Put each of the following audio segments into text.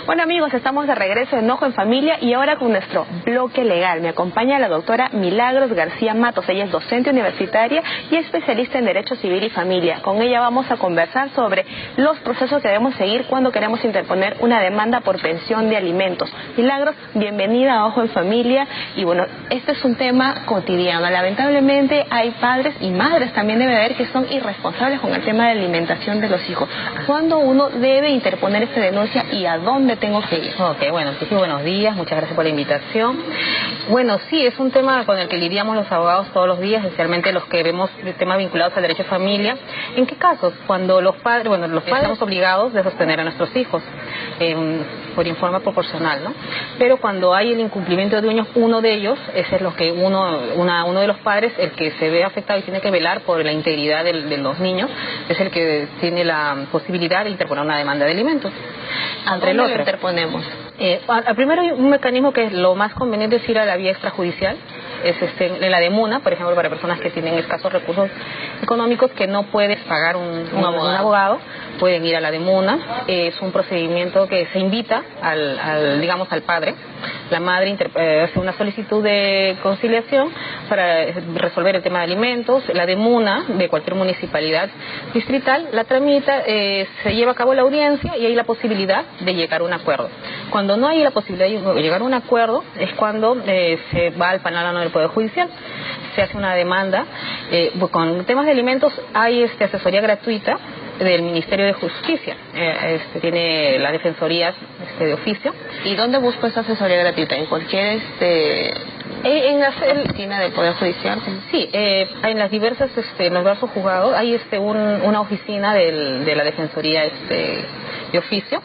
Bueno amigos, estamos de regreso en Ojo en Familia y ahora con nuestro bloque legal. Me acompaña la doctora Milagros García Matos. Ella es docente universitaria y especialista en Derecho Civil y Familia. Con ella vamos a conversar sobre los procesos que debemos seguir cuando queremos interponer una demanda por pensión de alimentos. Milagros, bienvenida a Ojo en Familia. Y bueno, este es un tema cotidiano. Lamentablemente hay padres y madres también debe haber que son irresponsables con el tema de alimentación de los hijos. ¿Cuándo uno debe interponer esta denuncia y a dónde tengo que ir? Ok, bueno, sí, buenos días, muchas gracias por la invitación. Bueno, sí, es un tema con el que lidiamos los abogados todos los días, especialmente los que vemos temas vinculados al derecho de familia. ¿En qué casos? Cuando los padres, estamos obligados de sostener a nuestros hijos por informe proporcional, ¿no? Pero cuando hay el incumplimiento de uno de ellos, ese es lo que uno de los padres, el que se ve afectado y tiene que velar por la integridad de los niños, es el que tiene la posibilidad de interponer una demanda de alimentos. ¿A dónde lo interponemos? Primero hay un mecanismo que es lo más conveniente, es ir a la vía extrajudicial. Es en la DEMUNA, por ejemplo, para personas que tienen escasos recursos económicos, que no pueden pagar un abogado, pueden ir a la DEMUNA. Es un procedimiento que se invita al padre. La madre hace una solicitud de conciliación para resolver el tema de alimentos. La DEMUNA de cualquier municipalidad distrital la tramita, se lleva a cabo la audiencia y hay la posibilidad de llegar a un acuerdo. Cuando no hay la posibilidad de llegar a un acuerdo es cuando se va al panel del Poder Judicial, se hace una demanda. Con temas de alimentos hay asesoría gratuita del Ministerio de Justicia, tiene la Defensoría de oficio. ¿Y dónde busco esa asesoría gratuita? ¿En cualquier en la oficina del Poder Judicial? Sí, en las diversas, en los diversos juzgados hay una oficina de la Defensoría de oficio,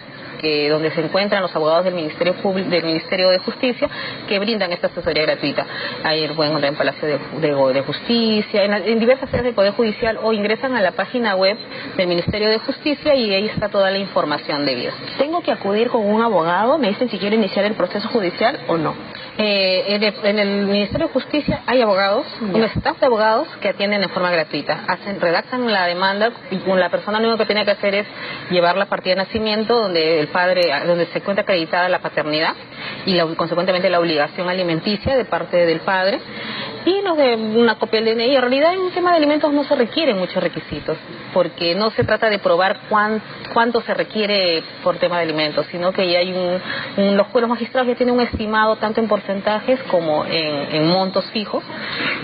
donde se encuentran los abogados del Ministerio de Justicia, que brindan esta asesoría gratuita. Ahí lo pueden encontrar en Palacio de Justicia, en diversas sedes del Poder Judicial, o ingresan a la página web del Ministerio de Justicia y ahí está toda la información debida. ¿Tengo que acudir con un abogado? ¿Me dicen si quiero iniciar el proceso judicial o no? En el Ministerio de Justicia hay abogados, un staff de abogados que atienden de forma gratuita, redactan la demanda y la persona lo único que tiene que hacer es llevar la partida de nacimiento donde se encuentra acreditada la paternidad y consecuentemente la obligación alimenticia de parte del padre, y nos de una copia del DNI. En realidad en un tema de alimentos no se requieren muchos requisitos, porque no se trata de probar cuánto se requiere por tema de alimentos, sino que ya hay los magistrados ya tienen un estimado tanto en porcentajes como en montos fijos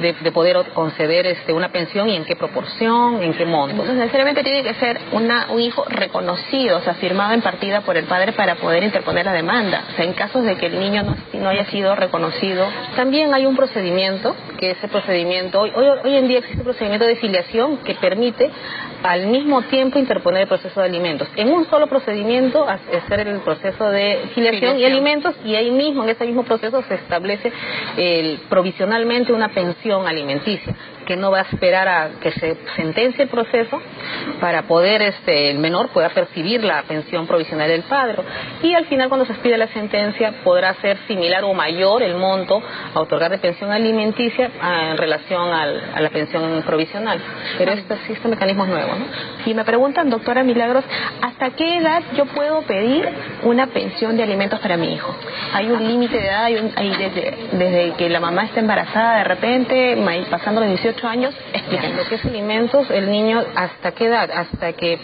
de poder conceder una pensión, y en qué proporción, en qué monto. Entonces necesariamente tiene que ser un hijo reconocido, o sea, firmado en partida por el padre para poder interponer la demanda. O sea, en casos de que el niño no haya sido reconocido. También hay un procedimiento, que ese procedimiento, hoy en día existe un procedimiento de filiación que permite al mismo tiempo interponer el proceso de alimentos. En un solo procedimiento hacer el proceso de filiación y alimentos, y ahí mismo, en ese mismo proceso, se establece provisionalmente una pensión alimenticia, que no va a esperar a que se sentencie el proceso para poder el menor pueda percibir la pensión provisional del padre, y al final, cuando se expide la sentencia, podrá ser similar o mayor el monto a otorgar de pensión alimenticia en relación a la pensión provisional. Pero este mecanismo es nuevo, ¿no? Y me preguntan, doctora Milagros, ¿hasta qué edad yo puedo pedir una pensión de alimentos para mi hijo? ¿Hay un límite de edad? Desde que la mamá está embarazada de repente, pasando los 18 años, explíquenme. Lo que es alimentos, el niño, ¿hasta qué edad? Hasta que,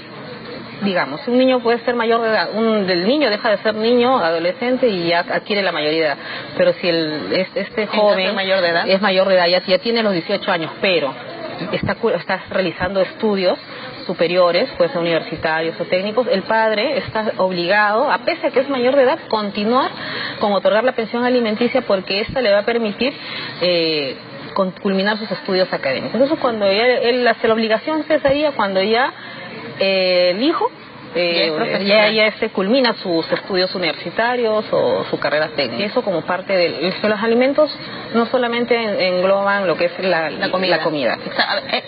digamos, un niño puede ser mayor de edad, el niño deja de ser niño, adolescente, y ya adquiere la mayoría de edad. Pero si este joven es mayor de edad, ya tiene los 18 años, pero está realizando estudios superiores, puede ser universitarios o técnicos, el padre está obligado, a pesar de que es mayor de edad, continuar con otorgar la pensión alimenticia, porque esta le va a permitir culminar sus estudios académicos. Entonces, cuando él hace la obligación, sería cuando ya el hijo ya culmina sus estudios universitarios o su carrera técnica. Eso como parte de los alimentos no solamente engloban lo que es la comida.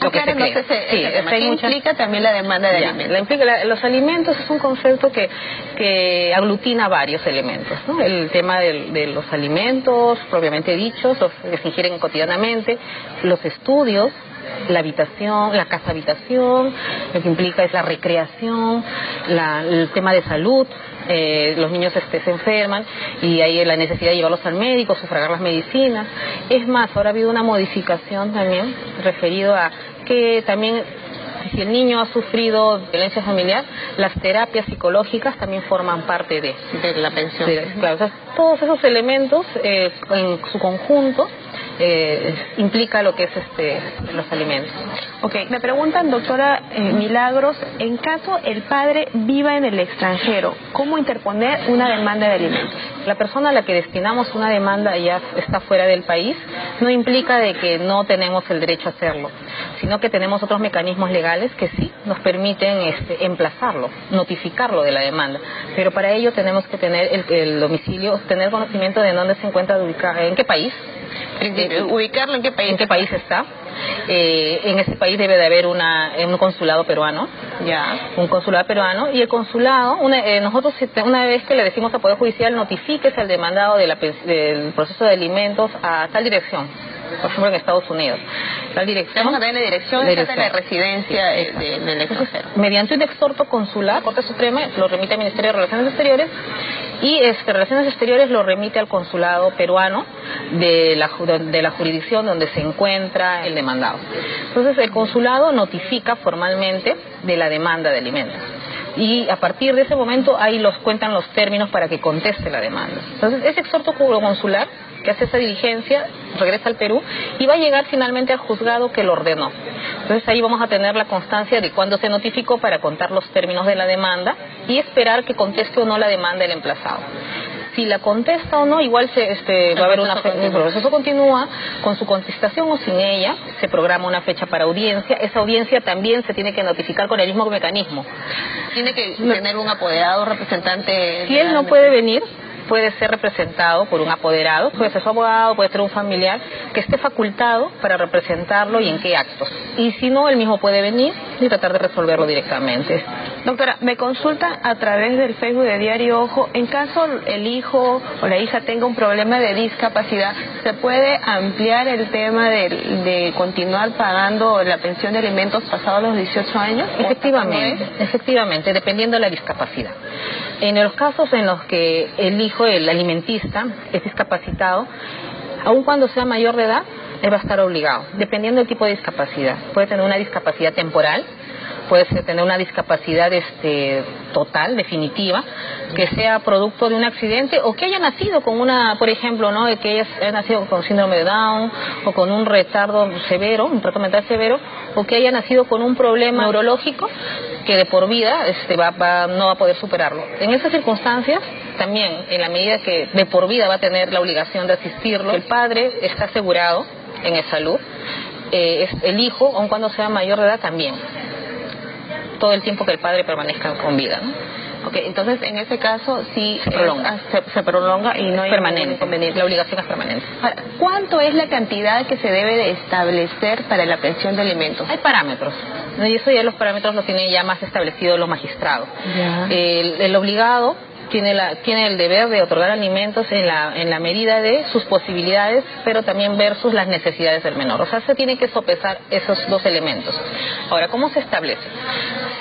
Lo que se crea. ¿Qué implica también la demanda de alimentos? Los alimentos es un concepto que aglutina varios elementos, ¿no? El tema de los alimentos propiamente dichos, los que se ingieren cotidianamente, los estudios la habitación, la casa habitación, lo que implica es la recreación, el tema de salud. Los niños se enferman y hay la necesidad de llevarlos al médico, sufragar las medicinas. Es más, ahora ha habido una modificación también referido a que también si el niño ha sufrido violencia familiar, las terapias psicológicas también forman parte de la pensión. Claro, o sea, todos esos elementos en su conjunto implica lo que es los alimentos. Ok, me preguntan, doctora Milagros, en caso el padre viva en el extranjero, ¿cómo interponer una demanda de alimentos? La persona a la que destinamos una demanda ya está fuera del país, no implica de que no tenemos el derecho a hacerlo, sino que tenemos otros mecanismos legales que sí nos permiten emplazarlo, notificarlo de la demanda, pero para ello tenemos que tener el domicilio, tener conocimiento de dónde se encuentra ubicado, en qué país, ubicarlo en qué país está. En ese país debe de haber un consulado peruano, un consulado peruano, y el consulado, nosotros una vez que le decimos al Poder Judicial, notifíquese al demandado del proceso de alimentos a tal dirección, por ejemplo en Estados Unidos, tal dirección. Vamos a tener dirección de la residencia del extranjero. Mediante un exhorto consular, Corte Suprema lo remite al Ministerio de Relaciones Exteriores, y Relaciones Exteriores lo remite al consulado peruano de la jurisdicción donde se encuentra el demandado. Entonces el consulado notifica formalmente de la demanda de alimentos, y a partir de ese momento ahí cuentan los términos para que conteste la demanda. Entonces ese exhorto consular que hace esa diligencia regresa al Perú y va a llegar finalmente al juzgado que lo ordenó. Entonces ahí vamos a tener la constancia de cuándo se notificó para contar los términos de la demanda y esperar que conteste o no la demanda el emplazado. Si la contesta o no, igual va a haber el proceso continúa con su contestación o sin ella, se programa una fecha para audiencia. Esa audiencia también se tiene que notificar con el mismo mecanismo. Tiene que tener un apoderado, representante. Si él no puede venir, puede ser representado por un apoderado, puede ser su abogado, puede ser un familiar que esté facultado para representarlo y en qué actos. Y si no, él mismo puede venir y tratar de resolverlo directamente. Doctora, me consulta a través del Facebook de Diario Ojo, en caso el hijo o la hija tenga un problema de discapacidad, ¿se puede ampliar el tema de continuar pagando la pensión de alimentos pasados los 18 años? Efectivamente, dependiendo de la discapacidad. En los casos en los que el hijo, el alimentista, es discapacitado, aun cuando sea mayor de edad, él va a estar obligado, dependiendo del tipo de discapacidad. Puede tener una discapacidad temporal, puede tener una discapacidad total, definitiva, que sea producto de un accidente o que haya nacido con por ejemplo, ¿no?, que haya nacido con síndrome de Down o con un retardo severo, un retardo mental severo, o que haya nacido con un problema neurológico que de por vida no va a poder superarlo. En esas circunstancias, también, en la medida que de por vida va a tener la obligación de asistirlo, el padre está asegurado en salud, el hijo, aun cuando sea mayor de edad, también, todo el tiempo que el padre permanezca con vida, ¿no? Okay, entonces en ese caso sí se prolonga y no hay permanente, inconveniente. La obligación es permanente. Ahora, ¿cuánto es la cantidad que se debe de establecer para la pensión de alimentos? Hay parámetros, ¿no? Y eso ya los parámetros los tienen ya más establecidos los magistrados. El obligado tiene el deber de otorgar alimentos en la medida de sus posibilidades, pero también versus las necesidades del menor. O sea, se tiene que sopesar esos dos elementos. Ahora, ¿cómo se establece?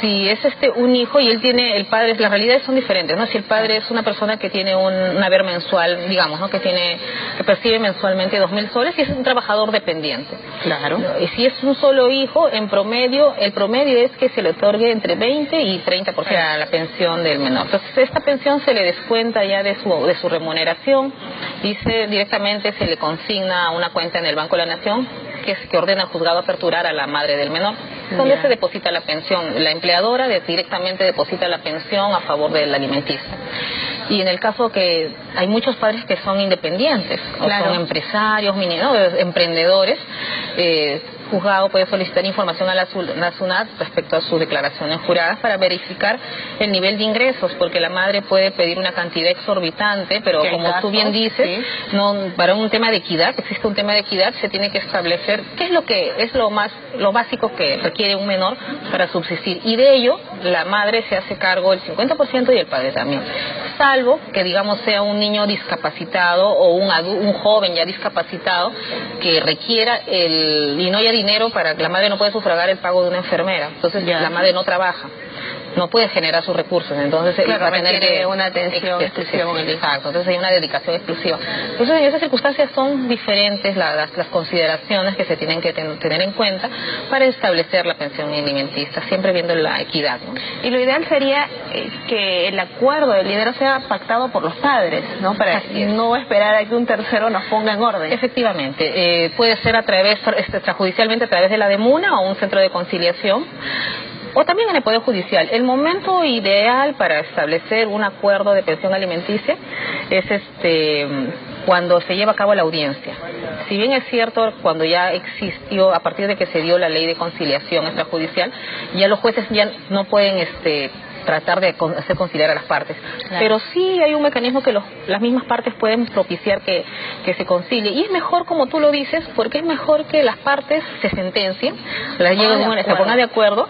Si es un hijo y el padre, las realidades son diferentes, ¿no? Si el padre es una persona que tiene un haber mensual, digamos, ¿no?, que percibe mensualmente 2.000 soles y es un trabajador dependiente. Claro. Y si es un solo hijo, en promedio, el promedio es que se le otorgue entre 20 y 30% a la pensión del menor. Entonces, esta pensión se le descuenta ya de su remuneración y directamente se le consigna a una cuenta en el Banco de la Nación que ordena al juzgado aperturar a la madre del menor, donde se deposita la pensión. La empleadora directamente deposita la pensión a favor del alimentista. Y en el caso que hay muchos padres que son independientes, claro, o son empresarios, emprendedores, juzgado puede solicitar información a la SUNAT respecto a sus declaraciones juradas para verificar el nivel de ingresos, porque la madre puede pedir una cantidad exorbitante, pero como tú bien dices, no, para un tema de equidad, existe un tema de equidad, se tiene que establecer qué es lo básico que requiere un menor para subsistir, y de ello la madre se hace cargo el 50% y el padre también. salvo que digamos sea un niño discapacitado o un joven ya discapacitado que requiera y no haya dinero para que la madre no puede sufragar el pago de una enfermera, entonces la madre no trabaja, no puede generar sus recursos, entonces claro, va a tener que una atención exclusiva. Exacto, entonces hay una dedicación exclusiva. Entonces en esas circunstancias son diferentes las consideraciones que se tienen que tener en cuenta para establecer la pensión alimenticia, siempre viendo la equidad, ¿no? Y lo ideal sería que el acuerdo del dinero sea pactado por los padres, ¿no? Para no esperar a que un tercero nos ponga en orden. Efectivamente, puede ser a través extrajudicialmente a través de la DEMUNA o un centro de conciliación, o también en el Poder Judicial. El momento ideal para establecer un acuerdo de pensión alimenticia es cuando se lleva a cabo la audiencia. Si bien es cierto, cuando ya existió, a partir de que se dio la ley de conciliación extrajudicial, ya los jueces ya no pueden tratar de hacer conciliar a las partes. Claro. Pero sí hay un mecanismo que las mismas partes pueden propiciar que se concilie. Y es mejor, como tú lo dices, porque es mejor que las partes se sentencien, se pongan de acuerdo,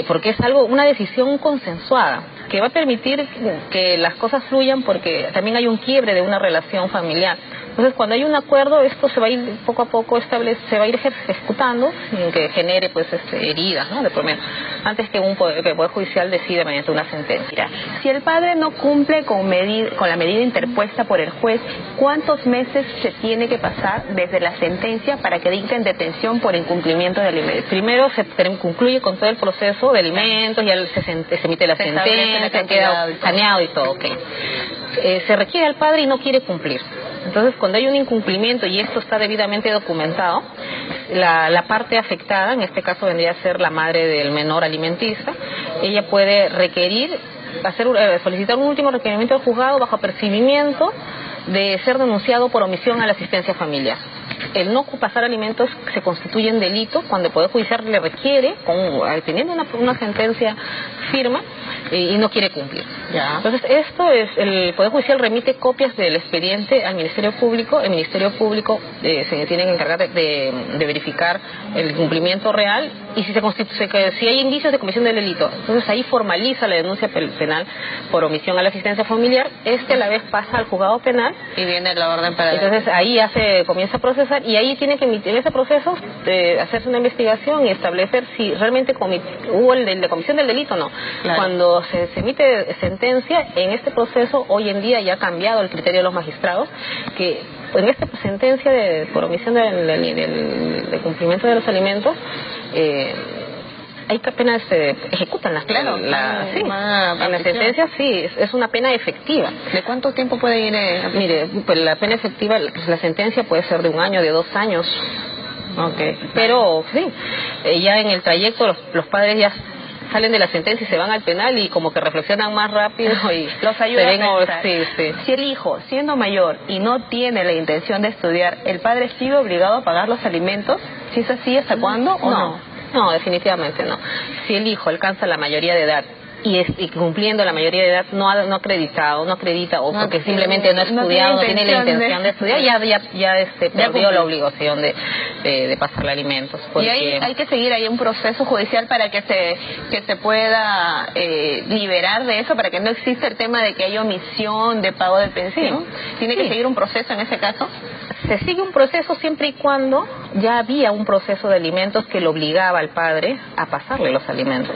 porque es una decisión consensuada que va a permitir que las cosas fluyan, porque también hay un quiebre de una relación familiar. Entonces, cuando hay un acuerdo, esto se va a ir poco a poco se va a ir ejecutando sin que genere heridas, ¿no? De promedio, antes que el Poder Judicial decida mediante una sentencia. Si el padre no cumple con la medida interpuesta por el juez, ¿cuántos meses se tiene que pasar desde la sentencia para que dicten detención por incumplimiento de alimentos? Primero se concluye con todo el proceso de alimentos, ya se emite la sentencia, queda saneado y todo, okay. Se requiere al padre y no quiere cumplir. Entonces, cuando hay un incumplimiento y esto está debidamente documentado, la parte afectada, en este caso vendría a ser la madre del menor alimentista, ella puede solicitar un último requerimiento del juzgado bajo apercibimiento de ser denunciado por omisión a la asistencia familiar. El no pasar alimentos se constituye en delito cuando el Poder Judicial le requiere, teniendo una sentencia firme, y no quiere cumplir. Ya. Entonces, el Poder Judicial remite copias del expediente al Ministerio Público. El Ministerio Público se tiene que encargar de verificar el cumplimiento real, y si hay indicios de comisión del delito, entonces ahí formaliza la denuncia penal por omisión a la asistencia familiar. A la vez pasa al juzgado penal y viene la orden para... Entonces ahí ya se comienza a procesar, y ahí tiene que emitir ese proceso, hacerse una investigación y establecer si realmente hubo la comisión del delito o no. Claro. Cuando se emite sentencia, en este proceso hoy en día ya ha cambiado el criterio de los magistrados, que en esta sentencia por omisión del cumplimiento de los alimentos, hay que apenas ejecutan las claro, en la sentencia sí, es una pena efectiva. ¿De cuánto tiempo puede ir? Mire, pues la pena efectiva, la sentencia puede ser de 1 año, de 2 años. Okay. Pero sí, ya en el trayecto los padres ya salen de la sentencia y se van al penal y como que reflexionan más rápido y los ayuda a pensar. Sí. Si el hijo, siendo mayor y no tiene la intención de estudiar, ¿el padre sigue obligado a pagar los alimentos? Si es así, ¿hasta cuándo o no? No, definitivamente no. Si el hijo alcanza la mayoría de edad y cumpliendo la mayoría de edad no acredita o porque simplemente no ha estudiado, no tiene la intención de estudiar, ya perdió la obligación de pasarle alimentos. Porque... Y hay que seguir ahí un proceso judicial para que se pueda liberar de eso, para que no exista el tema de que haya omisión de pago de pensión. Sí. ¿Tiene que seguir un proceso en ese caso? Se sigue un proceso siempre y cuando ya había un proceso de alimentos que le obligaba al padre a pasarle los alimentos.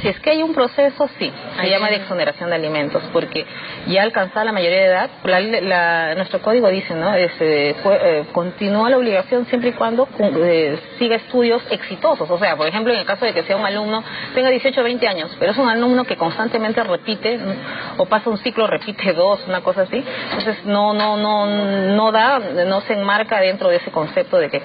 Si es que hay un proceso, sí, se llama de exoneración de alimentos, porque ya alcanzada la mayoría de edad, nuestro código dice, ¿no? Continúa la obligación siempre y cuando siga estudios exitosos. O sea, por ejemplo, en el caso de que sea un alumno, tenga 18 o 20 años, pero es un alumno que constantemente repite, o pasa un ciclo, repite 2, una cosa así, entonces no se enmarca dentro de ese concepto de que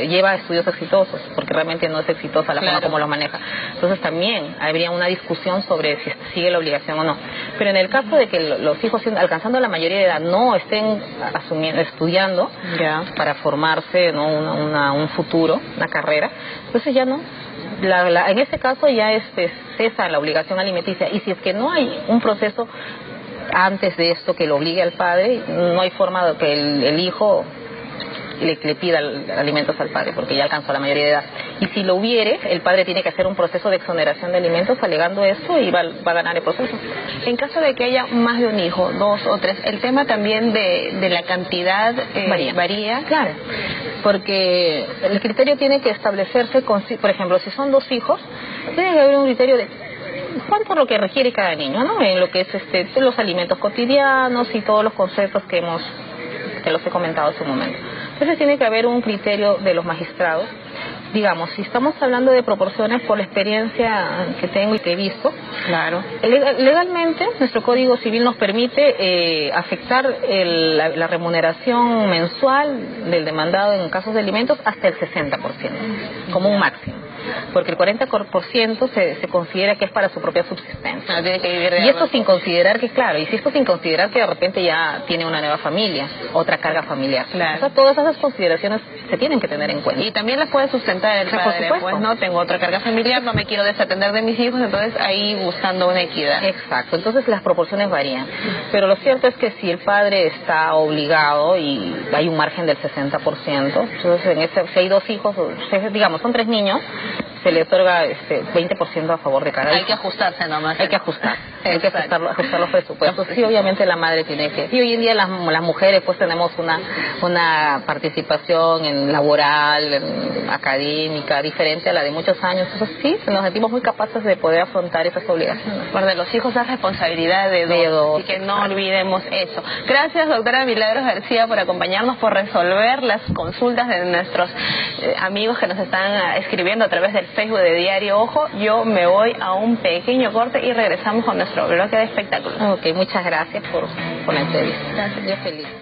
lleva estudios exitosos, porque realmente no es exitosa la forma como lo maneja. Entonces también habría una discusión sobre si sigue la obligación o no. Pero en el caso de que los hijos, alcanzando la mayoría de edad, no estén estudiando para formarse, ¿no? un futuro, una carrera, entonces ya no. En este caso ya cesa la obligación alimenticia, y si es que no hay un proceso antes de esto que lo obligue al padre, no hay forma de que el hijo le pida alimentos al padre, porque ya alcanzó la mayoría de edad. Y si lo hubiere, el padre tiene que hacer un proceso de exoneración de alimentos alegando esto y va a ganar el proceso. En caso de que haya más de un hijo, 2 o 3, el tema también de la cantidad varía. Claro, porque el criterio tiene que establecerse, por ejemplo, si son 2 hijos, tiene que haber un criterio de cuánto es lo que requiere cada niño, ¿no? En lo que es los alimentos cotidianos y todos los conceptos que los he comentado hace un momento. Entonces tiene que haber un criterio de los magistrados. Digamos, si estamos hablando de proporciones por la experiencia que tengo y que he visto, claro, legalmente nuestro Código Civil nos permite afectar la remuneración mensual del demandado en casos de alimentos hasta el 60%, como un máximo. Porque el 40% se considera que es para su propia subsistencia. No, tiene que vivir de y esto sin considerar que, claro, y esto sin considerar que de repente ya tiene una nueva familia, otra carga familiar. Claro. O sea, todas esas consideraciones se tienen que tener en cuenta. Y también las puede sustentar el padre, pues no, tengo otra carga familiar, no me quiero desatender de mis hijos, entonces ahí buscando una equidad. Exacto, entonces las proporciones varían. Pero lo cierto es que si el padre está obligado y hay un margen del 60%, entonces si hay 2 hijos, digamos, son 3 niños, se le otorga 20% a favor de cada hijo. Hay que ajustarse nomás. Hay que ajustar los presupuestos. Sí, obviamente la madre tiene que... Y hoy en día las mujeres pues tenemos una participación en laboral, en académica, diferente a la de muchos años. Entonces sí, nos sentimos muy capaces de poder afrontar esas obligaciones. Por de los hijos es responsabilidad de dos, y que no olvidemos eso. Gracias, doctora Milagros García, por acompañarnos, por resolver las consultas de nuestros amigos que nos están escribiendo a través del Facebook de Diario Ojo. Yo me voy a un pequeño corte y regresamos con nuestro bloque de espectáculos. Ok, muchas gracias por la entrevista. Gracias, yo feliz.